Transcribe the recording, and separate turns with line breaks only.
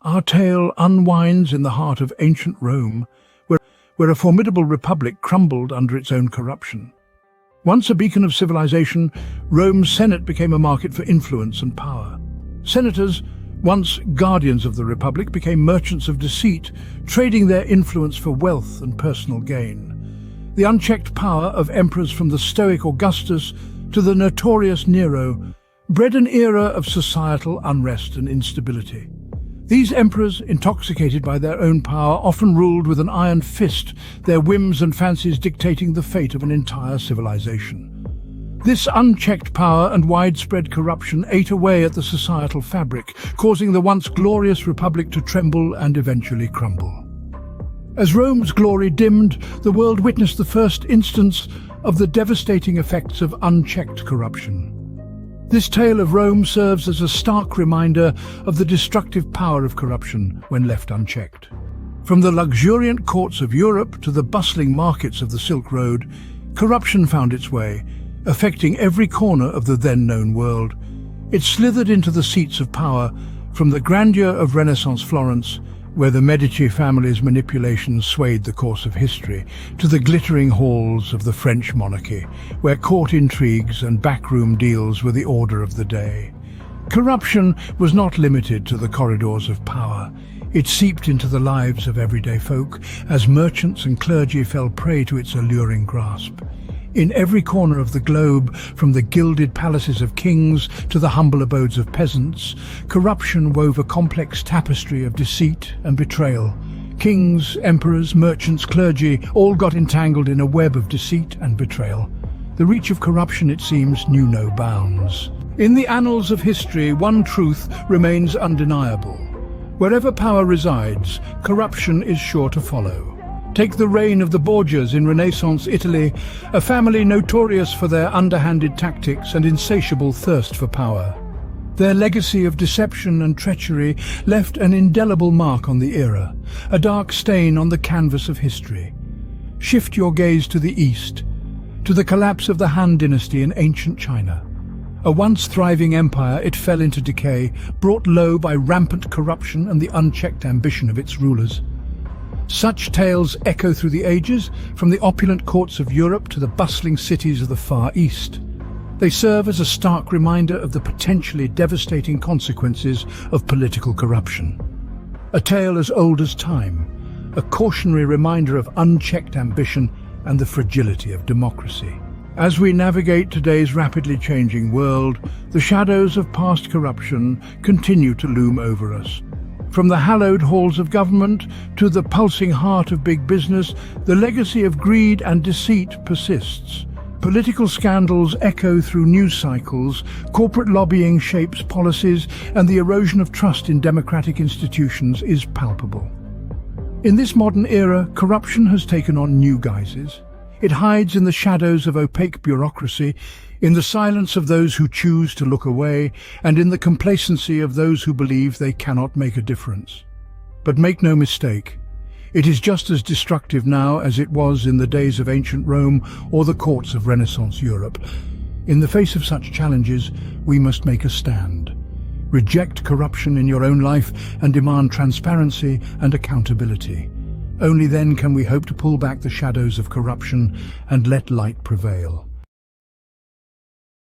Our tale unwinds in the heart of ancient Rome, where a formidable republic crumbled under its own corruption. Once a beacon of civilization, Rome's Senate became a market for influence and power. Senators, once guardians of the republic, became merchants of deceit, trading their influence for wealth and personal gain. The unchecked power of emperors from the stoic Augustus to the notorious Nero bred an era of societal unrest and instability. These emperors, intoxicated by their own power, often ruled with an iron fist, their whims and fancies dictating the fate of an entire civilization. This unchecked power and widespread corruption ate away at the societal fabric, causing the once glorious republic to tremble and eventually crumble. As Rome's glory dimmed, the world witnessed the first instance of the devastating effects of unchecked corruption. This tale of Rome serves as a stark reminder of the destructive power of corruption when left unchecked. From the luxuriant courts of Europe to the bustling markets of the Silk Road, corruption found its way, affecting every corner of the then-known world. It slithered into the seats of power, from the grandeur of Renaissance Florence, where the Medici family's manipulations swayed the course of history, to the glittering halls of the French monarchy, where court intrigues and backroom deals were the order of the day. Corruption was not limited to the corridors of power. It seeped into the lives of everyday folk, as merchants and clergy fell prey to its alluring grasp. In every corner of the globe, from the gilded palaces of kings to the humble abodes of peasants, corruption wove a complex tapestry of deceit and betrayal. Kings, emperors, merchants, clergy all got entangled in a web of deceit and betrayal. The reach of corruption, it seems, knew no bounds. In the annals of history, one truth remains undeniable. Wherever power resides, corruption is sure to follow. Take the reign of the Borgias in Renaissance Italy, a family notorious for their underhanded tactics and insatiable thirst for power. Their legacy of deception and treachery left an indelible mark on the era, a dark stain on the canvas of history. Shift your gaze to the east, to the collapse of the Han dynasty in ancient China. A once thriving empire, it fell into decay, brought low by rampant corruption and the unchecked ambition of its rulers. Such tales echo through the ages, from the opulent courts of Europe to the bustling cities of the Far East. They serve as a stark reminder of the potentially devastating consequences of political corruption. A tale as old as time, a cautionary reminder of unchecked ambition and the fragility of democracy. As we navigate today's rapidly changing world, the shadows of past corruption continue to loom over us. From the hallowed halls of government to the pulsing heart of big business, the legacy of greed and deceit persists. Political scandals echo through news cycles, corporate lobbying shapes policies, and the erosion of trust in democratic institutions is palpable. In this modern era, corruption has taken on new guises. It hides in the shadows of opaque bureaucracy, in the silence of those who choose to look away, and in the complacency of those who believe they cannot make a difference. But make no mistake, it is just as destructive now as it was in the days of ancient Rome or the courts of Renaissance Europe. In the face of such challenges, we must make a stand. Reject corruption in your own life and demand transparency and accountability. Only then can we hope to pull back the shadows of corruption and let light prevail.